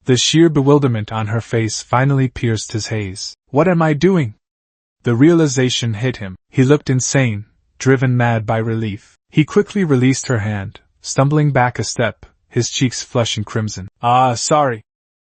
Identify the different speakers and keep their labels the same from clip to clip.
Speaker 1: The sheer bewilderment on her face finally pierced his haze. What am I doing? The realization hit him. He looked insane, driven mad by relief. He quickly released her hand, stumbling back a step, his cheeks flushing crimson. Sorry,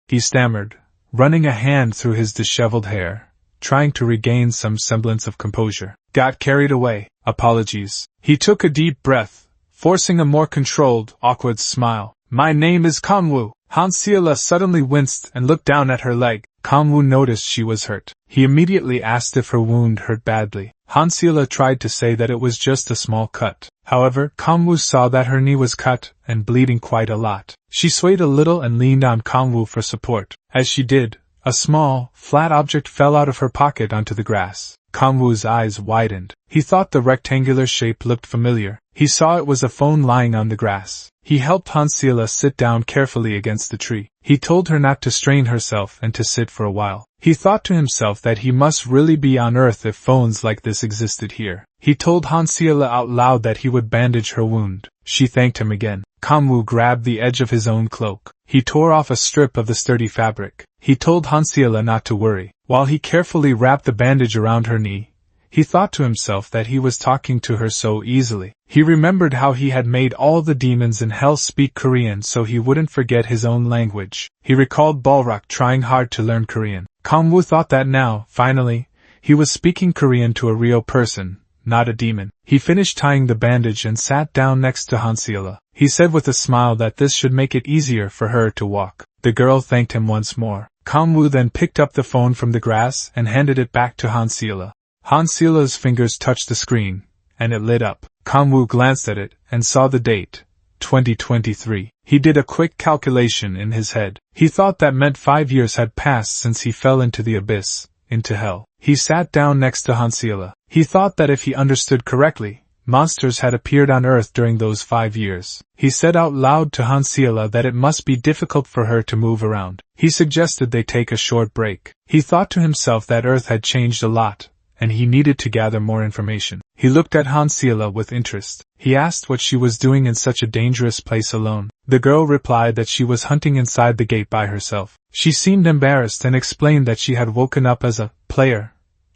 Speaker 1: he stammered, running a hand through his disheveled hair, trying to regain some semblance of composure. Got carried away. Apologies. He took a deep breath, forcing a more controlled, awkward smile. My name is Kang-woo. Han-seola suddenly winced and looked down at her leg. Kang-woo noticed she was hurt. He immediately asked if her wound hurt badly. Han-seola tried to say that it was just a small cut. However, Kang-woo saw that her knee was cut and bleeding quite a lot. She swayed a little and leaned on Kang-woo for support. As she did, a small, flat object fell out of her pocket onto the grass. Kang-woo's eyes widened. He thought the rectangular shape looked familiar. He saw it was a phone lying on the grass. He helped Han-seola sit down carefully against the tree. He told her not to strain herself and to sit for a while. He thought to himself that he must really be on Earth if phones like this existed here. He told Han-seola out loud that he would bandage her wound. She thanked him again. Kang-woo grabbed the edge of his own cloak. He tore off a strip of the sturdy fabric. He told Han-seola not to worry. While he carefully wrapped the bandage around her knee, he thought to himself that he was talking to her so easily. He remembered how he had made all the demons in hell speak Korean so he wouldn't forget his own language. He recalled Balrog trying hard to learn Korean. Kang-woo thought that now, finally, he was speaking Korean to a real person, not a demon. He finished tying the bandage and sat down next to Han-seola. He said with a smile that this should make it easier for her to walk. The girl thanked him once more. Kang-woo then picked up the phone from the grass and handed it back to Han-seola. Han-seola's fingers touched the screen, and it lit up. Kang-woo glanced at it and saw the date, 2023. He did a quick calculation in his head. He thought that meant 5 years had passed since he fell into the abyss, into hell. He sat down next to Han-seola. He thought that if he understood correctly, monsters had appeared on Earth during those 5 years. He said out loud to Han-seola that it must be difficult for her to move around. He suggested they take a short break. He thought to himself that Earth had changed a lot, and he needed to gather more information. He looked at Han-seola with interest. He asked what she was doing in such a dangerous place alone. The girl replied that she was hunting inside the gate by herself. She seemed embarrassed and explained that she had woken up as a player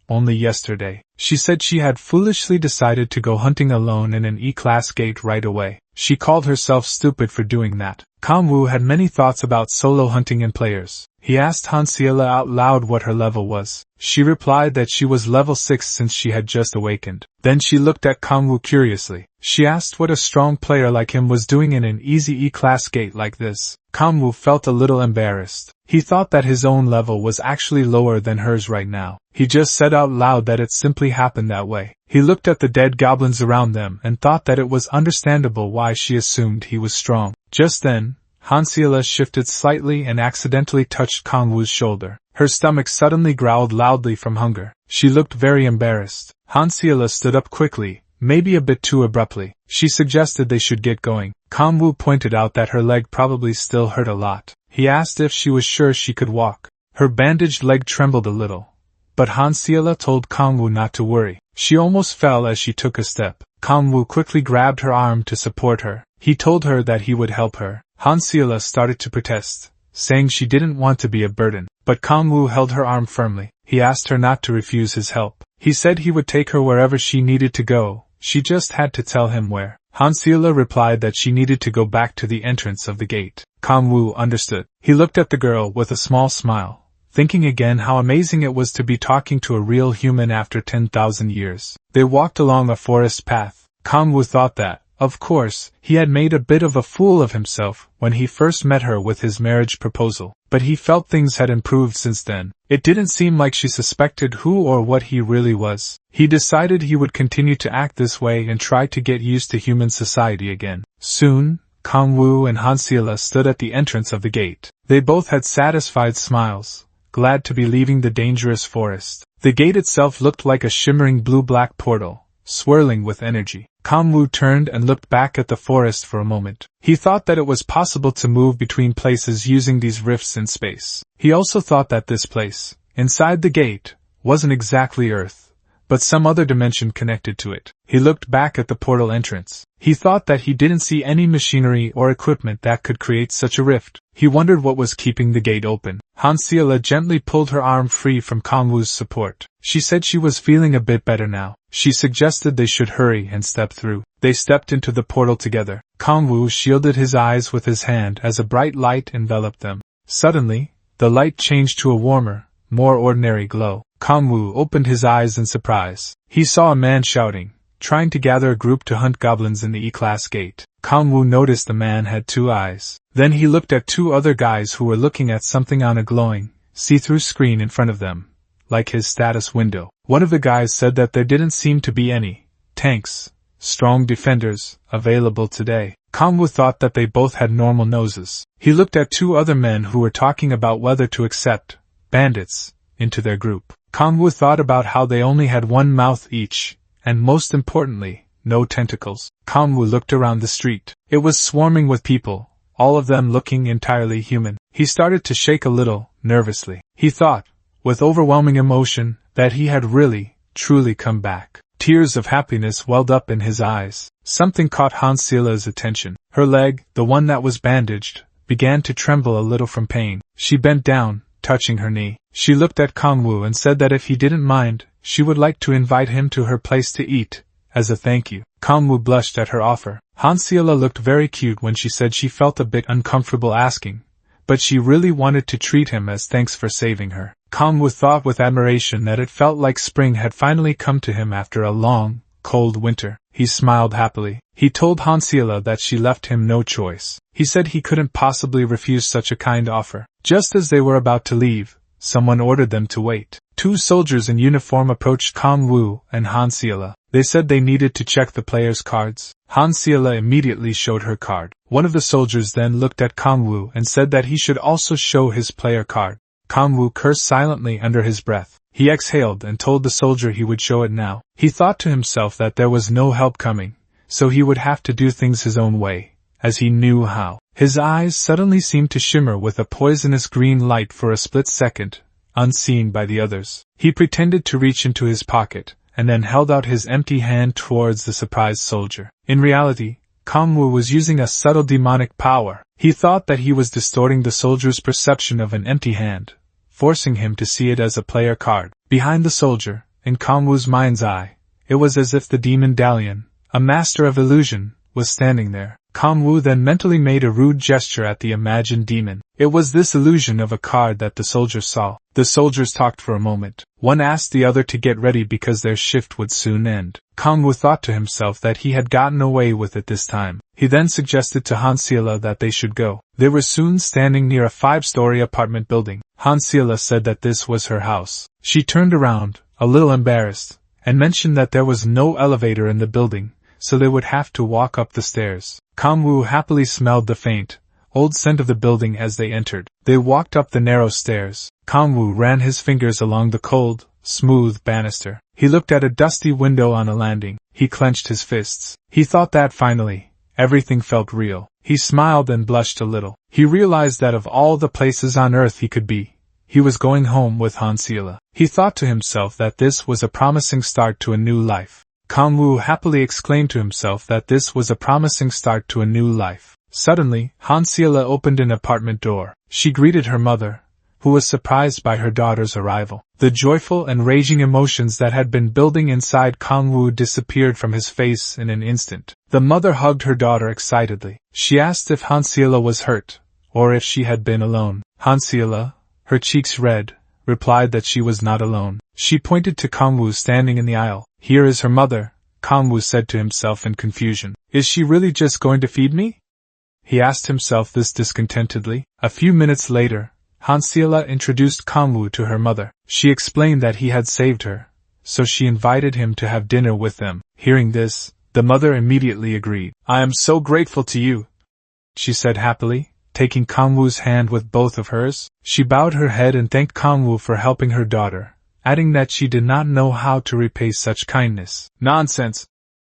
Speaker 1: only yesterday. She said she had foolishly decided to go hunting alone in an E-class gate right away. She called herself stupid for doing that. Kang-woo had many thoughts about solo hunting in players. He asked Han-seola out loud what her level was. She replied that she was level 6 since she had just awakened. Then she looked at Kang-woo curiously. She asked what a strong player like him was doing in an easy E-class gate like this. Kang-woo felt a little embarrassed. He thought that his own level was actually lower than hers right now. He just said out loud that it simply happened that way. He looked at the dead goblins around them and thought that it was understandable why she assumed he was strong. Just then, Han-seola shifted slightly and accidentally touched Kang-woo's shoulder. Her stomach suddenly growled loudly from hunger. She looked very embarrassed. Han-seola stood up quickly, maybe a bit too abruptly. She suggested they should get going. Kang-woo pointed out that her leg probably still hurt a lot. He asked if she was sure she could walk. Her bandaged leg trembled a little, but Han-seola told Kang-woo not to worry. She almost fell as she took a step. Kang-woo quickly grabbed her arm to support her. He told her that he would help her. Han-seola started to protest, saying she didn't want to be a burden, but Kang-woo held her arm firmly. He asked her not to refuse his help. He said he would take her wherever she needed to go. She just had to tell him where. Han-seola replied that she needed to go back to the entrance of the gate. Kang-woo understood. He looked at the girl with a small smile, thinking again how amazing it was to be talking to a real human after 10,000 years. They walked along a forest path. Kang-woo thought that, of course, he had made a bit of a fool of himself when he first met her with his marriage proposal, but he felt things had improved since then. It didn't seem like she suspected who or what he really was. He decided he would continue to act this way and try to get used to human society again. Soon, Kang-woo and Han-seola stood at the entrance of the gate. They both had satisfied smiles, glad to be leaving the dangerous forest. The gate itself looked like a shimmering blue-black portal, swirling with energy. Kang-woo turned and looked back at the forest for a moment. He thought that it was possible to move between places using these rifts in space. He also thought that this place, inside the gate, wasn't exactly Earth. but some other dimension connected to it. He looked back at the portal entrance. He thought that he didn't see any machinery or equipment that could create such a rift. He wondered what was keeping the gate open. Hanseola gently pulled her arm free from Kangwoo's support. She said she was feeling a bit better now. She suggested they should hurry and step through. They stepped into the portal together. Kangwoo shielded his eyes with his hand as a bright light enveloped them. Suddenly, the light changed to a warmer, more ordinary glow. Kangwoo opened his eyes in surprise. He saw a man shouting, trying to gather a group to hunt goblins in the E-class gate. Kangwoo noticed the man had 2 eyes. Then he looked at 2 other guys who were looking at something on a glowing, see-through screen in front of them, like his status window. One of the guys said that there didn't seem to be any tanks, strong defenders, available today. Kangwoo thought that they both had normal noses. He looked at 2 other men who were talking about whether to accept bandits into their group. Kangwoo thought about how they only had 1 mouth each, and most importantly, no tentacles. Kangwoo looked around the street. It was swarming with people, all of them looking entirely human. He started to shake a little, nervously. He thought, with overwhelming emotion, that he had really, truly come back. Tears of happiness welled up in his eyes. Something caught Hanseola's attention. Her leg, the one that was bandaged, began to tremble a little from pain. She bent down, touching her knee. She looked at Kangwoo and said that if he didn't mind, she would like to invite him to her place to eat, as a thank you. Kangwoo blushed at her offer. Hanseola looked very cute when she said she felt a bit uncomfortable asking, but she really wanted to treat him as thanks for saving her. Kangwoo thought with admiration that it felt like spring had finally come to him after a long, cold winter. He smiled happily. He told Hanseola that she left him no choice. He said he couldn't possibly refuse such a kind offer. Just as they were about to leave, someone ordered them to wait. 2 soldiers in uniform approached Kangwoo and Hanseola. They said they needed to check the players' cards. Hanseola immediately showed her card. One of the soldiers then looked at Kangwoo and said that he should also show his player card. Kangwoo cursed silently under his breath. He exhaled and told the soldier he would show it now. He thought to himself that there was no help coming, so he would have to do things his own way, as he knew how. His eyes suddenly seemed to shimmer with a poisonous green light for a split second, unseen by the others. He pretended to reach into his pocket, and then held out his empty hand towards the surprised soldier. In reality, Kangwoo was using a subtle demonic power. He thought that he was distorting the soldier's perception of an empty hand, forcing him to see it as a player card. Behind the soldier, in Kangwoo's mind's eye, it was as if the demon Dalian, a master of illusion, was standing there. Kangwoo then mentally made a rude gesture at the imagined demon. It was this illusion of a card that the soldiers saw. The soldiers talked for a moment. One asked the other to get ready because their shift would soon end. Kangwoo thought to himself that he had gotten away with it this time. He then suggested to Hanseola that they should go. They were soon standing near a 5-story apartment building. Hanseola said that this was her house. She turned around, a little embarrassed, and mentioned that there was no elevator in the building, so they would have to walk up the stairs. Kangwoo happily smelled the faint, old scent of the building as they entered. They walked up the narrow stairs. Kangwoo ran his fingers along the cold, smooth banister. He looked at a dusty window on a landing. He clenched his fists. He thought that finally, everything felt real. He smiled and blushed a little. He realized that of all the places on earth he could be, he was going home with Hanseola. He thought to himself that this was a promising start to a new life. Kangwoo happily exclaimed to himself that this was a promising start to a new life. Suddenly, Hanseola opened an apartment door. She greeted her mother, who was surprised by her daughter's arrival. The joyful and raging emotions that had been building inside Kangwoo disappeared from his face in an instant. The mother hugged her daughter excitedly. She asked if Hanseola was hurt, or if she had been alone. Hanseola, her cheeks red, replied that she was not alone. She pointed to Kangwoo standing in the aisle. Here is her mother, Kangwoo said to himself in confusion. Is she really just going to feed me? He asked himself this discontentedly. A few minutes later, Hanseola introduced Kangwoo to her mother. She explained that he had saved her, so she invited him to have dinner with them. Hearing this, the mother immediately agreed. I am so grateful to you, she said happily, taking Kangwoo's hand with both of hers. She bowed her head and thanked Kangwoo for helping her daughter, adding that she did not know how to repay such kindness. Nonsense,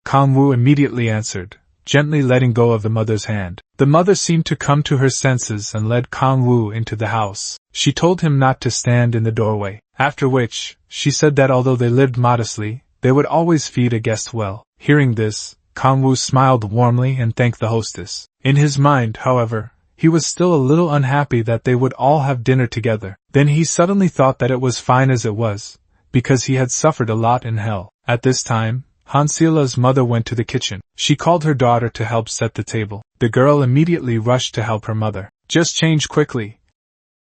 Speaker 1: Kangwoo immediately answered, gently letting go of the mother's hand. The mother seemed to come to her senses and led Kangwoo into the house. She told him not to stand in the doorway, after which, she said that although they lived modestly, they would always feed a guest well. Hearing this, Kang-woo smiled warmly and thanked the hostess. In his mind, however, he was still a little unhappy that they would all have dinner together. Then he suddenly thought that it was fine as it was, because he had suffered a lot in hell. At this time, Han-seola's mother went to the kitchen. She called her daughter to help set the table. The girl immediately rushed to help her mother. "Just change quickly,"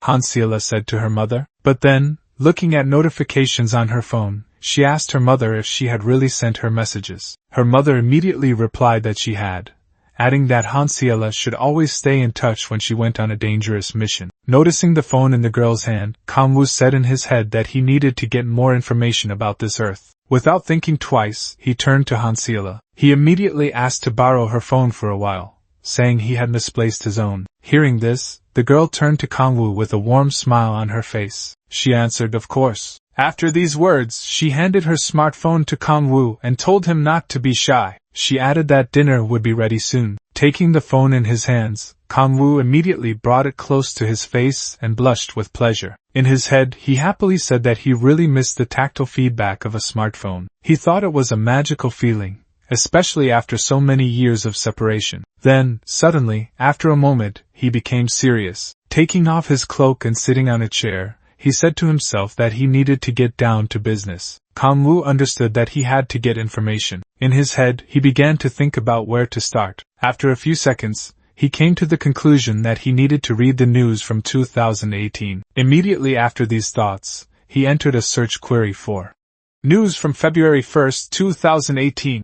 Speaker 1: Han-seola said to her mother. But then, looking at notifications on her phone, she asked her mother if she had really sent her messages. Her mother immediately replied that she had, adding that Han-seola should always stay in touch when she went on a dangerous mission. Noticing the phone in the girl's hand, Kang-woo said in his head that he needed to get more information about this Earth. Without thinking twice, he turned to Han-seola. He immediately asked to borrow her phone for a while, saying he had misplaced his own. Hearing this, the girl turned to Kang-woo with a warm smile on her face. She answered, "Of course." After these words, she handed her smartphone to Kang-woo and told him not to be shy. She added that dinner would be ready soon. Taking the phone in his hands, Kang-woo immediately brought it close to his face and blushed with pleasure. In his head, he happily said that he really missed the tactile feedback of a smartphone. He thought it was a magical feeling, especially after so many years of separation. Then, suddenly, after a moment, he became serious. Taking off his cloak and sitting on a chair, he said to himself that he needed to get down to business. Kang-woo understood that he had to get information. In his head, he began to think about where to start. After a few seconds, he came to the conclusion that he needed to read the news from 2018. Immediately after these thoughts, he entered a search query for news from February 1st, 2018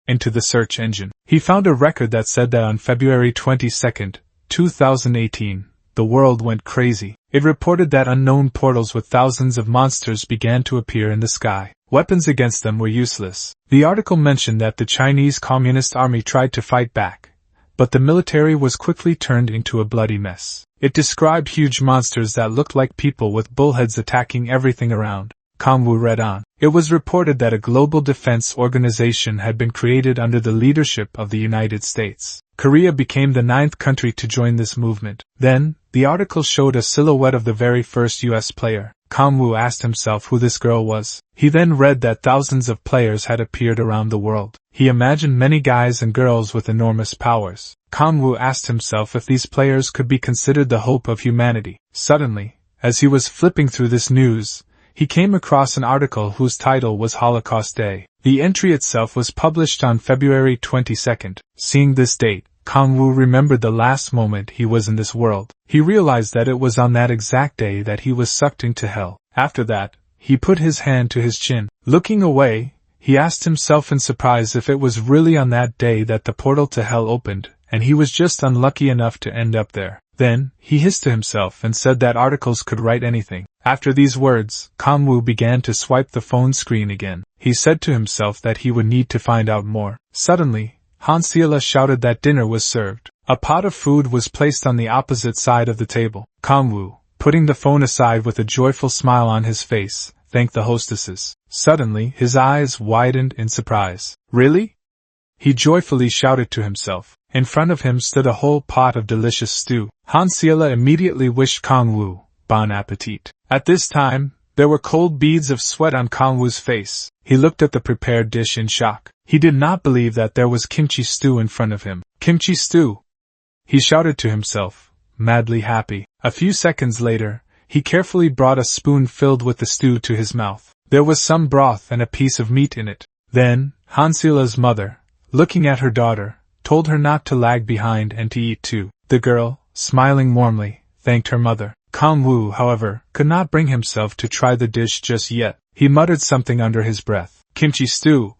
Speaker 1: into the search engine. He found a record that said that on February 22nd, 2018, the world went crazy. It reported that unknown portals with thousands of monsters began to appear in the sky. Weapons against them were useless. The article mentioned that the Chinese Communist Army tried to fight back, but the military was quickly turned into a bloody mess. It described huge monsters that looked like people with bullheads attacking everything around. Kang-woo read on. It was reported that a global defense organization had been created under the leadership of the United States. Korea became the 9th country to join this movement. Then, the article showed a silhouette of the very first US player. Kang-woo asked himself who this girl was. He then read that thousands of players had appeared around the world. He imagined many guys and girls with enormous powers. Kang-woo asked himself if these players could be considered the hope of humanity. Suddenly, as he was flipping through this news, he came across an article whose title was Holocaust Day. The entry itself was published on February 22nd. Seeing this date, Kang-woo remembered the last moment he was in this world. He realized that it was on that exact day that he was sucked into hell. After that, he put his hand to his chin. Looking away, he asked himself in surprise if it was really on that day that the portal to hell opened, and he was just unlucky enough to end up there. Then, he hissed to himself and said that articles could write anything. After these words, Kang-woo began to swipe the phone screen again. He said to himself that he would need to find out more. Suddenly, Han-seola shouted that dinner was served. A pot of food was placed on the opposite side of the table. Kang-woo, putting the phone aside with a joyful smile on his face, thanked the hostesses. Suddenly, his eyes widened in surprise. "Really?" he joyfully shouted to himself. In front of him stood a whole pot of delicious stew. Han-seola immediately wished Kang-woo bon appetit. At this time, there were cold beads of sweat on Kang-woo's face. He looked at the prepared dish in shock. He did not believe that there was kimchi stew in front of him. "Kimchi stew!" he shouted to himself, madly happy. A few seconds later, he carefully brought a spoon filled with the stew to his mouth. There was some broth and a piece of meat in it. Then, Han-seola's mother, looking at her daughter, told her not to lag behind and to eat too. The girl, smiling warmly, thanked her mother. Kang-woo, however, could not bring himself to try the dish just yet. He muttered something under his breath. "Kimchi stew,"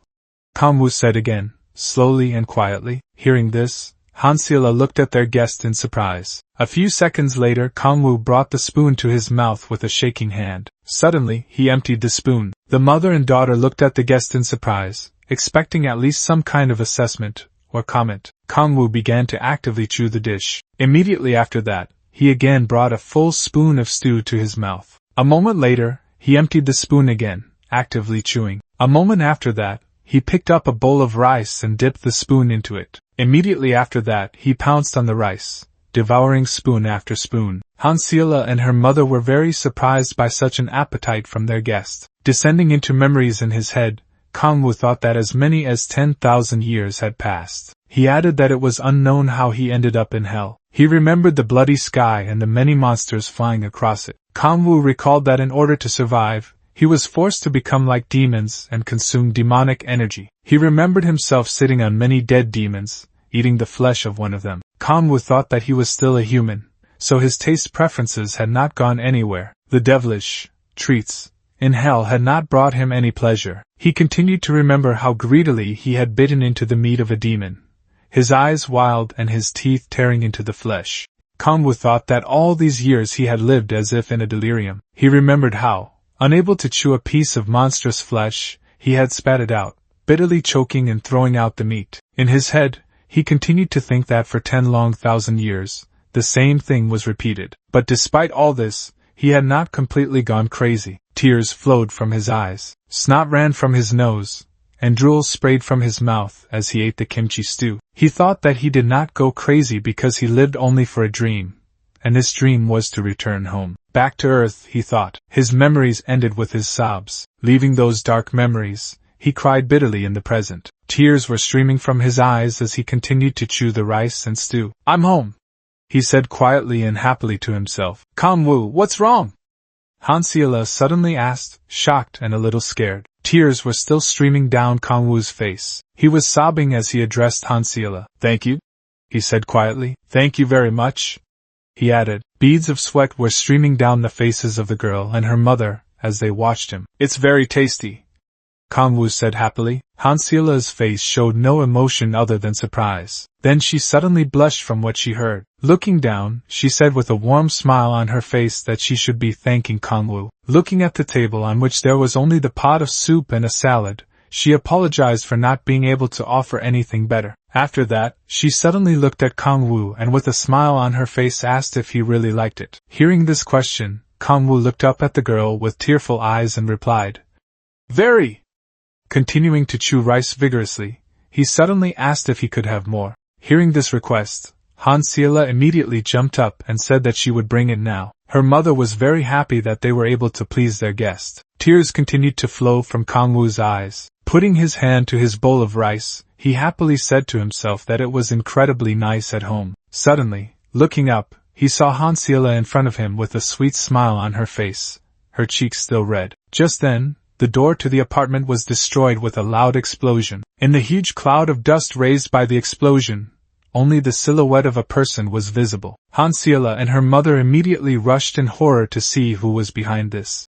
Speaker 1: Kang-woo said again, slowly and quietly. Hearing this, Han-seola looked at their guest in surprise. A few seconds later, Kang-woo brought the spoon to his mouth with a shaking hand. Suddenly, he emptied the spoon. The mother and daughter looked at the guest in surprise, expecting at least some kind of assessment or comment. Kang-woo began to actively chew the dish. Immediately after that, he again brought a full spoon of stew to his mouth. A moment later, he emptied the spoon again, actively chewing. A moment after that, he picked up a bowl of rice and dipped the spoon into it. Immediately after that, he pounced on the rice, devouring spoon after spoon. Han-seola and her mother were very surprised by such an appetite from their guest. Descending into memories in his head, Kang-Wu thought that as many as 10,000 years had passed. He added that it was unknown how he ended up in hell. He remembered the bloody sky and the many monsters flying across it. Kang-Wu recalled that in order to survive, he was forced to become like demons and consume demonic energy. He remembered himself sitting on many dead demons, eating the flesh of one of them. Kang-Wu thought that he was still a human, so his taste preferences had not gone anywhere. The devilish treats in hell had not brought him any pleasure. He continued to remember how greedily he had bitten into the meat of a demon, his eyes wild and his teeth tearing into the flesh. Kang-Wu thought that all these years he had lived as if in a delirium. He remembered how, unable to chew a piece of monstrous flesh, he had spat it out, bitterly choking and throwing out the meat. In his head, he continued to think that for 10 long thousand years, the same thing was repeated. But despite all this, he had not completely gone crazy. Tears flowed from his eyes, snot ran from his nose, and drool sprayed from his mouth as he ate the kimchi stew. He thought that he did not go crazy because he lived only for a dream, and this dream was to return home. Back to Earth, he thought. His memories ended with his sobs. Leaving those dark memories, he cried bitterly in the present. Tears were streaming from his eyes as he continued to chew the rice and stew. "I'm home," he said quietly and happily to himself. "Kang-Wu, what's wrong?" Han-Seela suddenly asked, shocked and a little scared. Tears were still streaming down Kang-Wu's face. He was sobbing as he addressed Han-Seela. "Thank you," he said quietly. "Thank you very much," he added. Beads of sweat were streaming down the faces of the girl and her mother as they watched him. "It's very tasty," Kang-Wu said happily. Han-Seela's face showed no emotion other than surprise. Then she suddenly blushed from what she heard. Looking down, she said with a warm smile on her face that she should be thanking Kang-Wu. Looking at the table on which there was only the pot of soup and a salad, she apologized for not being able to offer anything better. After that, she suddenly looked at Kang-Wu and with a smile on her face asked if he really liked it. Hearing this question, Kang-Wu looked up at the girl with tearful eyes and replied, "Very." Continuing to chew rice vigorously, he suddenly asked if he could have more. Hearing this request, Han-Seela immediately jumped up and said that she would bring it now. Her mother was very happy that they were able to please their guest. Tears continued to flow from Kang-Wu's eyes. Putting his hand to his bowl of rice, he happily said to himself that it was incredibly nice at home. Suddenly, looking up, he saw Han-Seela in front of him with a sweet smile on her face, her cheeks still red. Just then, the door to the apartment was destroyed with a loud explosion. In the huge cloud of dust raised by the explosion, only the silhouette of a person was visible. Han-Seela and her mother immediately rushed in horror to see who was behind this.